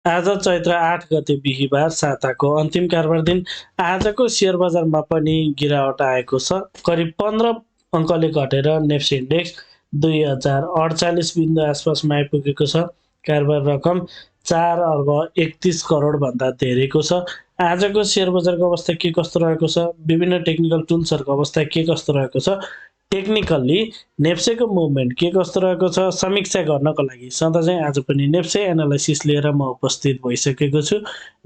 आज चैत्र 8 गते बिहीबार साताको अन्तिम कारोबार दिन। आजको सेयर बजारमा पनि गिरावट आएको छ। करिब 15 अङ्कले घटेर नेप्से इन्डेक्स 2048 बिन्दु आसपासमा आइपुगेको छ। कारोबार रकम 4 अर्ब 31 करोड भन्दा धेरैको छ। आजको सेयर बजारको अवस्था के कस्तो रहेको छ, विभिन्न टेक्निकल टुल्सहरूको अवस्था के कस्तो रहेको छ, टेक्निकल्ली नेप्सेको मुभमेन्ट के कस्तो रहेको छ, समीक्षा गर्नको लागि सधैँ चाहिँ आज पनि नेप्से एनालाइसिस लिएर म उपस्थित भइसकेको छु।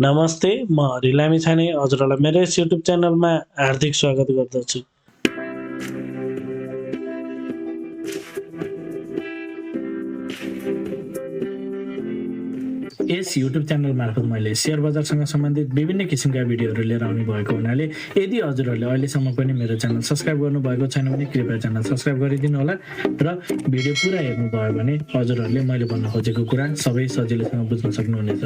नमस्ते, म हरि लामिछाने हजुरहरूलाई मेरो यस युट्युब च्यानलमा हार्दिक स्वागत गर्दछु। यस युट्युब च्यानल मार्फत मैले सेयर बजारसँग सम्बन्धित विभिन्न किसिमका भिडियोहरू लिएर आउने भएको हुनाले यदि हजुरहरूले अहिलेसम्म पनि मेरो च्यानल सब्सक्राइब गर्नुभएको छैन भने कृपया च्यानल सब्सक्राइब गरिदिनु होला र भिडियो पुरा हेर्नुभयो भने हजुरहरूले मैले भन्न खोजेको कुरा सबै सजिलैसँग बुझ्न सक्नुहुनेछ।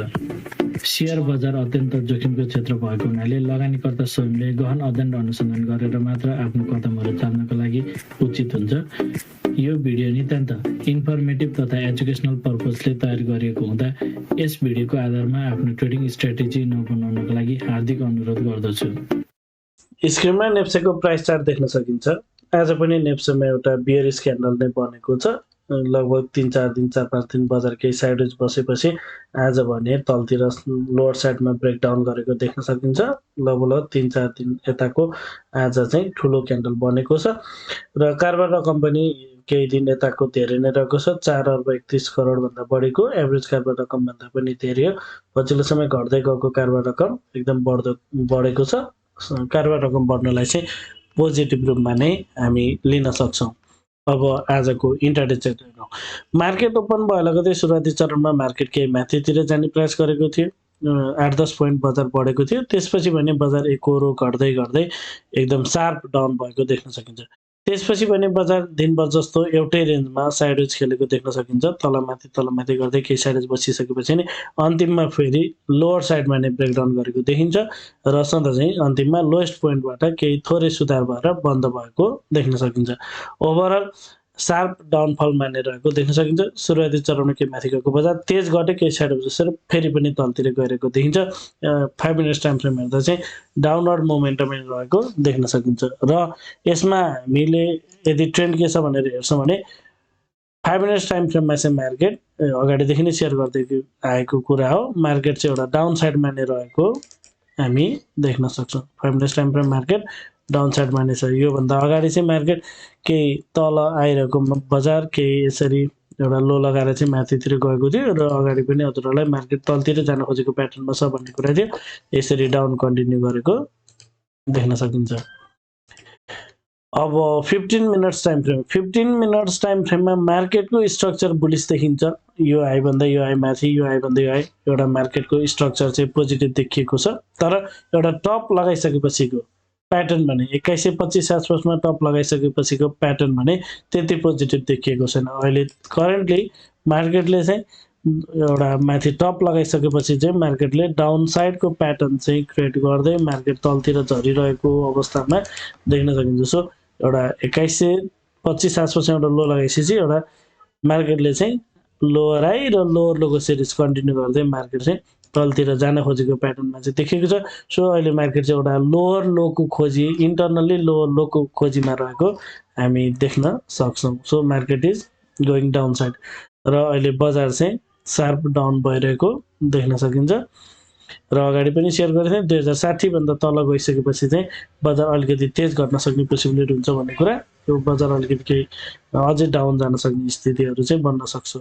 सेयर बजार अत्यन्त जोखिमको क्षेत्र भएको हुनाले लगानीकर्ता स्वयंले गहन अध्ययन र अनुसन्धान गरेर मात्र आफ्नो कदमहरू चाल्नको लागि उचित हुन्छ। यो भिडियो नितान्त इन्फर्मेटिभ तथा एजुकेसनल पर्पजले तयार गरिएको हुँदा यस भिडियोको आधारमा आफ्नो ट्रेडिङ स्ट्र्याटेजी नबनाउनको लागि हार्दिक अनुरोध गर्दछु। स्क्रिनमा नेप्सेको प्राइस चार्ट देख्न सकिन्छ। आज पनि नेप्सेमा एउटा बियरिश क्यान्डल नै बनेको छ। लगभग 3-4 दिन 4-5 दिन बजार केही साइडवेज बसेपछि आज भने तलतिर लोअर साइडमा ब्रेकडाउन गरेको देख्न सकिन्छ। लगभग 3-4 दिन यताको आज चाहिँ ठुलो क्यान्डल बनेको छ र कारोबार रकम पनि केही दिन यताको धेरै नै रहेको छ। 4 अर्ब 31 करोड भन्दा बढीको एभरेज कारोबार रकम भन्दा पनि धेरै हो। पछिल्लो समय घट्दै गएको कारोबार रकम एकदम बढेको छ। कारोबार रकम बढ्नलाई चाहिँ पोजिटिभ रूपमा नै हामी लिन सक्छौँ। अब आजको इन्ट्राडे चार्ट हेरौँ। मार्केट ओपन भयो लगतै सुरुवाती चरणमा मार्केट केही माथितिर जाने प्रयास गरेको थियो। 8-10 पोइन्ट बजार बढेको थियो। त्यसपछि भने बजार एकहोरो घट्दै घट्दै एकदम शार्प डाउन भएको देख्न सकिन्छ। त्यसपछि भने बजार दिनभर जस्तो एउटै रेन्जमा साइडवेज खेलेको देख्न सकिन्छ। तलमाथि गर्दै केही साइडवेज बसिसकेपछि नि अन्तिममा फेरि लोअर साइडमा नै ब्रेकडाउन गरेको देखिन्छ र सधैँ चाहिँ अन्तिममा लोएस्ट पोइन्टबाट केही थोरै सुधार भएर बन्द भएको देख्न सकिन्छ। ओभरअल शार्प डाउनफल माने रहेको देख्न सकिन्छ। सुरुवाती चरणमा केही माथि गएको बजार तेज घट्यो, केही साइडवेज बसेर फेरि पनि तलतिर गएको देखिन्छ। 5 मिनट्स टाइम फ्रेम हेर्दा चाहिँ डाउनवर्ड मोमेन्टम रहेको देख्न सकिन्छ र यसमा हामीले यदि ट्रेन्ड के छ भनेर हेर्छौँ भने 5 मिनट्स टाइम फ्रेममा चाहिँ मार्केट अगाडिदेखि नै सेयर गर्दै आएको कुरा हो। मार्केट चाहिँ एउटा डाउन साइडमा नै रहेको हामी देख्न सक्छौँ। 5 minutes time frame market down साइडमा नै छ। योभन्दा अगाडि चाहिँ मार्केट केही तल आइरहेको बजार केही यसरी एउटा लो लगाएर चाहिँ माथितिर गएको थियो र अगाडि पनि हजुरहरूलाई मार्केट तलतिर जान खोजेको प्याटर्नमा छ भन्ने कुरा थियो। यसरी डाउन कन्टिन्यू गरेको देख्न सकिन्छ। अब 15 मिनट्स टाइम फ्रेममा मार्केटको स्ट्रक्चर बुलिस देखिन्छ। यो हाई भन्दा यो हाई माथि, यो हाई भन्दा यो हाई, एउटा मार्केटको स्ट्रक्चर चाहिँ पोजिटिभ देखिएको छ। तर एउटा टप लगाइसकेपछिको प्याटर्न भने 2125 आसपासमा टप लगाइसकेपछिको प्याटर्न भने त्यति पोजिटिभ देखिएको छैन। अहिले करेन्टली मार्केटले चाहिँ एउटा माथि टप लगाइसकेपछि चाहिँ मार्केटले डाउन साइडको प्याटर्न चाहिँ क्रिएट गर्दै मार्केट तलतिर झरिरहेको अवस्थामा देख्न सकिन्छ। सो एउटा 2125 आसपासमा एउटा लो लगाइसकेपछि एउटा मार्केटले चाहिँ लोअर हाई र लोअर लोको सिरिज कन्टिन्यू गर्दै मार्केट चाहिँ तलतिर जान खोजेको प्याटर्नमा चाहिँ देखिएको छ। सो अहिले मार्केट चाहिँ एउटा लोअर लोको खोजी, इन्टरनल्ली लोअर लोको खोजीमा रहेको हामी देख्न सक्छौँ। So market is going down side र अहिले बजार चाहिँ शार्प डाउन भइरहेको देख्न सकिन्छ। र अगाडि पनि सेयर गरेको थिएँ 2060 भन्दा तल गइसकेपछि चाहिँ बजार अलिकति तेज घट्न सक्ने पोसिबिलिटी हुन्छ भन्ने कुरा। त्यो बजार अलिकति केही अझै डाउन जान सक्ने स्थितिहरू चाहिँ बन्न सक्छ।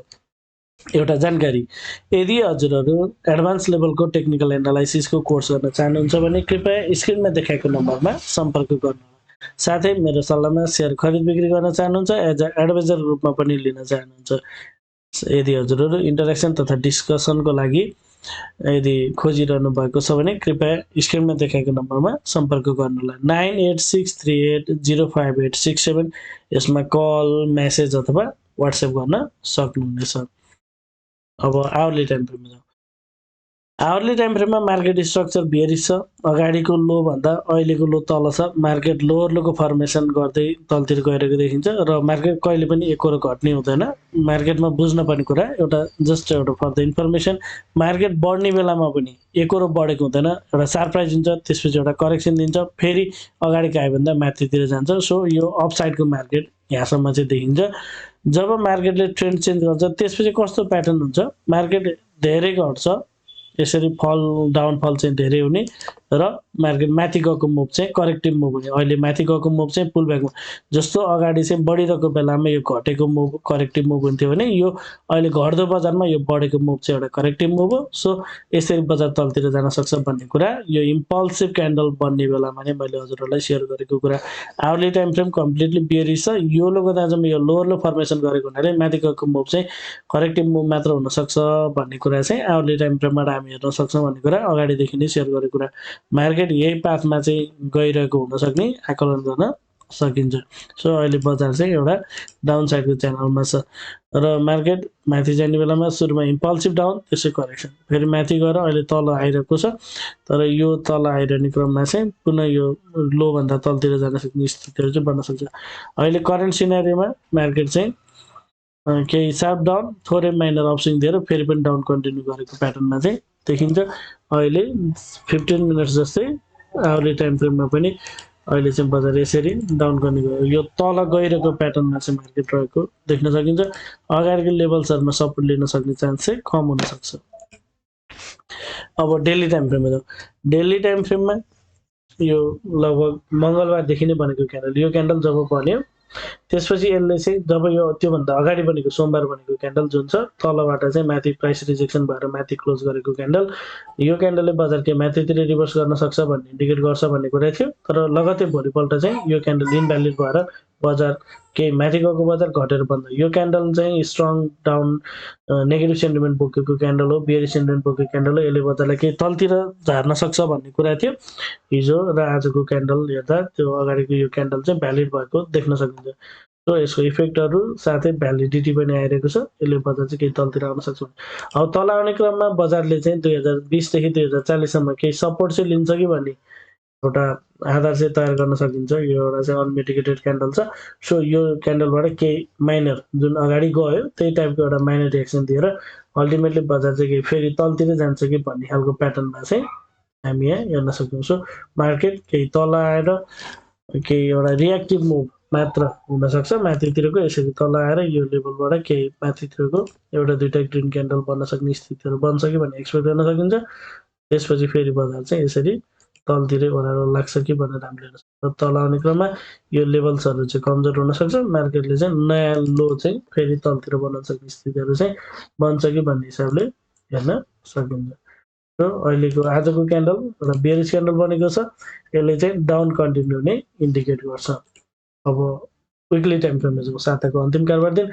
एउटा जानकारी, यदि हजुरहरू एडभान्स लेभलको टेक्निकल एनालाइसिसको कोर्स गर्न चाहनुहुन्छ भने कृपया स्क्रिनमा देखाएको नम्बरमा सम्पर्क गर्नुहोला। साथै मेरो सल्लाहमा सेयर खरिद बिक्री गर्न चाहनुहुन्छ, एज अ एडभाइजर रूपमा पनि लिन चाहनुहुन्छ। यदि हजुरहरू इन्टरेक्सन तथा डिस्कसनको लागि यदि खोजिरहनु भएको छ भने कृपया स्क्रिनमा देखाएको नम्बरमा सम्पर्क गर्नुहोला। 9863805867 यसमा कल, मेसेज अथवा व्हाट्सएप गर्न सक्नुहुनेछ। अब आवरली टाइम फ्रेममा जाउँ। आवरली टाइम फ्रेममा मार्केट स्ट्रक्चर बेरिस छ अगाडिको लो भन्दा अहिलेको लो तल छ मार्केट लोवर लोको फर्मेसन गर्दै तलतिर गइरहेको देखिन्छ र मार्केट कहिले पनि एकरो घट्ने हुँदैन मार्केटमा बुझ्नुपर्ने कुरा एउटा जस्ट एउटा फर द इन्फर्मेसन मार्केट बढ्ने बेलामा पनि एकरो बढेको हुँदैन एउटा सरप्राइज हुन्छ त्यसपछि एउटा करेक्सन दिन्छ फेरि अगाडिको आयो भन्दा माथितिर जान्छ सो यो अपसाइडको मार्केट यहाँसम्म चाहिँ देखिन्छ जब मार्केटले ट्रेन्ड चेन्ज गर्छ त्यसपछि कस्तो प्याटर्न हुन्छ मार्केट धेरै घट्छ यसरी फल डाउनफल चाहिँ धेरै हुने र मार्केट माथि गएको मुभ चाहिँ करेक्टिभ मुभ हुने अहिले माथि गएको मुभ चाहिँ पुल ब्याक जस्तो अगाडि चाहिँ बढिरहेको बेलामा यो घटेको मुभ करेक्टिभ मुभ हुन्थ्यो भने यो अहिले घट्दो बजारमा यो बढेको मुभ चाहिँ एउटा करेक्टिभ मुभ हो सो यसरी बजार तलतिर जान सक्छ भन्ने कुरा यो इम्पल्सिभ क्यान्डल बन्ने बेलामा नै मैले हजुरहरूलाई सेयर गरेको कुरा आवरली टाइम फ्रेम कम्प्लिटली बियरिस छ यो लोको दाजुमा यो लोवर लो फर्मेसन गरेको हुनाले माथि गएको मुभ चाहिँ करेक्टिभ मुभ मात्र हुनसक्छ भन्ने कुरा चाहिँ आवरली टाइम फ्रेमबाट हामी हेर्न सक्छौँ भन्ने कुरा अगाडिदेखि नै सेयर गरेको कुरा मार्केट यही पाथमा चाहिँ गइरहेको हुनसक्ने आकलन गर्न सकिन्छ सो अहिले बजार चाहिँ एउटा डाउन साइडको च्यानलमा छ र मार्केट माथि जाने बेलामा सुरुमा इम्पल्सिभ डाउन त्यसै करेक्सन फेरि माथि गएर अहिले तल आइरहेको छ तर यो तल आइरहने क्रममा चाहिँ पुनः यो लोभन्दा तलतिर जान सक्ने स्थितिहरू चाहिँ बन्न सक्छ अहिले करेन्ट सिनेरियोमा मार्केट चाहिँ केही सार्प डाउन थोरै माइनर अपस्विङ दिएर फेरि पनि डाउन कन्टिन्यू गरेको प्याटर्नमा चाहिँ देखिन्छ अहिले 15 मिनट्स जस्तै आवरली टाइम फ्रेममा पनि अहिले चाहिँ बजार यसरी डाउन गर्ने गयो यो तल गइरहेको प्याटर्नमा चाहिँ मार्केट रहेको देख्न सकिन्छ अगाडिको लेभल्सहरूमा सपोर्ट लिन सक्ने चान्स चाहिँ कम हुनसक्छ अब डेली टाइम फ्रेममा जाउँ डेली टाइम फ्रेममा यो लगभग मङ्गलबारदेखि नै बनेको क्यान्डल यो क्यान्डल जब बन्यो त्यसपछि यसले चाहिँ जब यो त्योभन्दा अगाडि बनेको सोमबार बनेको क्यान्डल जुन छ तलबाट चाहिँ माथि प्राइस रिजेक्सन भएर माथि क्लोज गरेको क्यान्डल यो क्यान्डलले बजार के माथितिर रिभर्स गर्न सक्छ भन्ने इन्डिकेट गर्छ भन्ने कुरा थियो तर लगतै भोलिपल्ट चाहिँ यो क्यान्डल इनभ्यालिड भएर बजार केही माथि गएको बजार घटेर बन्द यो क्यान्डल चाहिँ स्ट्रङ डाउन नेगेटिभ सेन्टिमेन्ट बोकेको क्यान्डल हो बियरिस सेन्टिमेन्ट बोकेको क्यान्डल हो यसले बजारलाई केही तलतिर झार्न सक्छ भन्ने कुरा थियो हिजो र आजको क्यान्डल हेर्दा त्यो अगाडिको यो क्यान्डल चाहिँ भ्यालिड भएको देख्न सकिन्छ सो यसको इफेक्टहरू साथै भ्यालिडिटी पनि आइरहेको छ यसले बजार चाहिँ केही तलतिर आउन सक्छ अब तल आउने क्रममा बजारले चाहिँ 2020 देखि 2040सम्म केही सपोर्ट चाहिँ लिन्छ कि भन्ने एउटा आधार चाहिँ तयार गर्न सकिन्छ यो एउटा चाहिँ अनमिटिगेटेड क्यान्डल छ सो यो क्यान्डलबाट केही माइनर जुन अगाडि गयो त्यही टाइपको एउटा माइनर रिएक्सन दिएर अल्टिमेटली बजार चाहिँ केही फेरि तलतिर जान्छ कि भन्ने खालको प्याटर्नमा चाहिँ हामी यहाँ हेर्न सक्छौँ सो मार्केट केही तल आएर केही एउटा रियाक्टिभ मुभ मात्र हुनसक्छ माथितिरको यसरी तल आएर यो लेभलबाट केही माथितिरको एउटा दुईटा ग्रिन क्यान्डल बन्न सक्ने स्थितिहरू बन्छ कि भन्ने एक्सपेक्ट गर्न सकिन्छ त्यसपछि फेरि बजार चाहिँ यसरी तलतिरै ओह्रालो लाग्छ कि भनेर हामीले हेर्न सक्छौँ तल आउने क्रममा यो लेभल्सहरू चाहिँ कमजोर हुनसक्छ मार्केटले चाहिँ नयाँ लो चाहिँ फेरि तलतिर बनाउन सक्ने स्थितिहरू चाहिँ बन्छ कि भन्ने हिसाबले हेर्न सकिन्छ र अहिलेको आजको क्यान्डल एउटा बेरिस क्यान्डल बनेको छ यसले चाहिँ डाउन कन्टिन्यू नै इन्डिकेट गर्छ अब विकली टाइम फ्रेममा चाहिँ साताको अन्तिम कारोबार दिन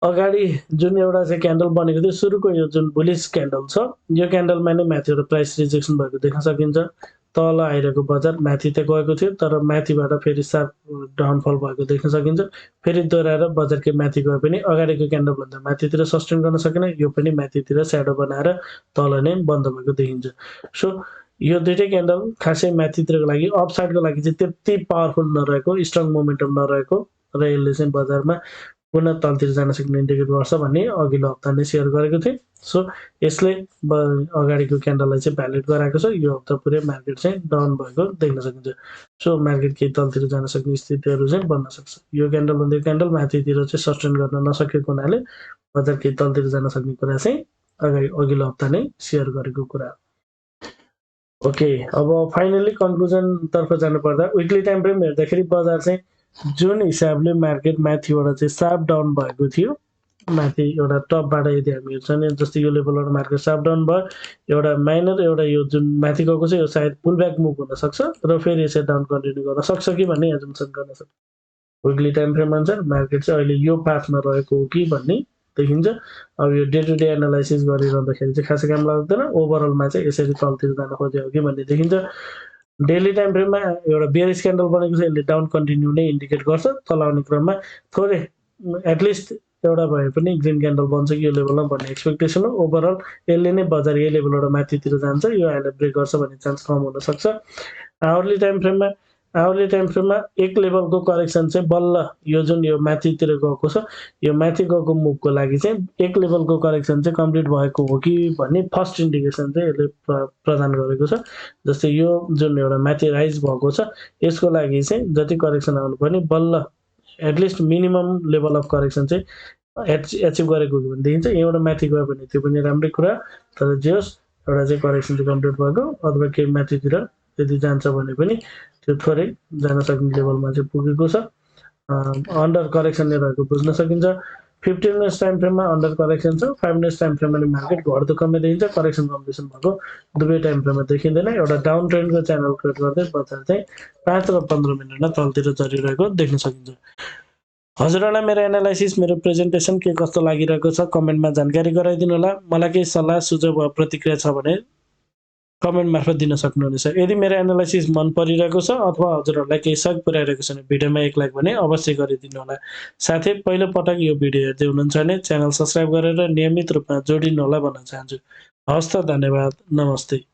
अगाडि जुन एउटा चाहिँ क्यान्डल बनेको थियो सुरुको यो जुन बुलिस क्यान्डल छ यो क्यान्डलमा नै माथि एउटा प्राइस रिजेक्सन भएको देख्न सकिन्छ तल आइरहेको बजार माथि त गएको थियो तर माथिबाट फेरि सार्प डाउनफल भएको देख्न सकिन्छ फेरि दोहोऱ्याएर बजार के माथि गए पनि अगाडिको क्यान्डलभन्दा माथितिर सस्टेन गर्न सकेन यो पनि माथितिर स्याडो बनाएर तल नै बन्द भएको देखिन्छ सो यो दुईटै क्यान्डल खासै माथितिरको लागि अपसाइडको लागि चाहिँ त्यति पावरफुल नरहेको स्ट्रङ मोमेन्टम नरहेको र यसले चाहिँ बजारमा पुनः तलतिर जान सक्ने इन्डिकेट गर्छ भन्ने अघिल्लो हप्ता नै सेयर गरेको थिएँ सो यसले अगाडिको क्यान्डललाई चाहिँ भ्यालिड गराएको छ यो हप्ता पुरै मार्केट चाहिँ डाउन भएको देख्न सकिन्छ सो मार्केट केही तलतिर जान सक्ने स्थितिहरू चाहिँ बन्न सक्छ यो क्यान्डलभन्दा यो क्यान्डल माथितिर चाहिँ सस्टेन गर्न नसकेको हुनाले बजार केही तलतिर जान सक्ने कुरा चाहिँ अघिल्लो हप्ता नै सेयर गरेको कुरा ओके अब फाइनली कन्क्लुजनतर्फ जानुपर्दा विकली टाइम फ्रेम हेर्दाखेरि बजार चाहिँ जुन हिसाबले मार्केट माथिबाट चाहिँ सार्प डाउन भएको थियो माथि एउटा टपबाट यदि हामी हेर्छौँ भने जस्तै यो लेभलबाट मार्केट सार्प डाउन भयो एउटा माइनर एउटा यो जुन माथि गएको छ यो सायद पुल ब्याक मुभ हुनसक्छ र फेरि यसरी डाउन कन्टिन्यू गर्न सक्छ कि भन्ने एजम्सन गर्न सक्छ विकली टाइम फ्रेम अनुसार मार्केट चाहिँ अहिले यो पाथमा रहेको हो कि भन्ने देखिन्छ अब यो डे टु डे एनालाइसिस गरिरहँदाखेरि चाहिँ खासै काम लाग्दैन ओभरअलमा चाहिँ यसरी तलतिर जान खोज्यो कि भन्ने देखिन्छ डेली टाइम फ्रेममा एउटा बेरिस क्यान्डल बनेको छ यसले डाउन कन्टिन्यू नै इन्डिकेट गर्छ तल आउने क्रममा थोरै एटलिस्ट एउटा भए पनि ग्रिन क्यान्डल बन्छ कि यो लेभलमा भन्ने एक्सपेक्टेसन हो। ओभरअल यसले नै बजार यही लेभलबाट माथितिर जान्छ, यो अहिले ब्रेक गर्छ भन्ने चान्स कम हुनसक्छ। आवरली टाइम फ्रेममा एक लेभलको करेक्सन चाहिँ बल्ल यो जुन यो माथितिर गएको छ, यो माथि गएको मुभको लागि चाहिँ एक लेभलको करेक्सन चाहिँ कम्प्लिट भएको हो कि भन्ने फर्स्ट इन्डिकेसन चाहिँ यसले प्रदान गरेको छ। जस्तै यो जुन एउटा माथि राइज भएको छ, यसको लागि चाहिँ जति करेक्सन आउनुपर्ने बल्ल at least minimum level of correction चाहिँ एचिभ गरेको हो भनेदेखि चाहिँ एउटा माथि गयो भने त्यो पनि राम्रै कुरा। तर जे होस्, एउटा चाहिँ करेक्सन चाहिँ कम्प्लिट भएको, अथवा केही माथितिर यदि जान्छ भने पनि त्यो थोरै जान सक्ने लेभलमा चाहिँ पुगेको छ। अन्डर करेक्सन नै रहेको बुझ्न सकिन्छ। 15 मिनट्स टाइम फ्रेममा अन्डर करेक्सन छ, 5 मिनट्स टाइम फ्रेममा मार्केट घट्दो कमै देखिन्छ, करेक्सन कम्प्लिसन भएको दुवै टाइम फ्रेममा देखिँदैन। एउटा डाउन ट्रेन्डको च्यानल क्रिएट गर्दै बजार चाहिँ 5 र 15 मिनटमा तलतिर झरिरहेको देख्न सकिन्छ। हजुरहरूलाई मेरो एनालाइसिस, मेरो प्रेजेन्टेसन के कस्तो लागिरहेको छ कमेन्टमा जानकारी गराइदिनु होला। मलाई केही सल्लाह सुझाव वा प्रतिक्रिया छ भने कमेन्ट मार्फत दिन सक्नुहुनेछ। यदि मेरो एनालाइसिस मन परिरहेको छ अथवा हजुरहरूलाई केही सहयोग पुर्याइरहेको छ भने भिडियोमा एक लाइक भने अवश्य गरिदिनु होला। साथै पहिलो पटक यो भिडियो हेर्दै हुनुहुन्छ भने च्यानल सब्स्क्राइब गरेर नियमित रूपमा जोडिनु होला भन्न चाहन्छु। हवस् त, धन्यवाद, नमस्ते।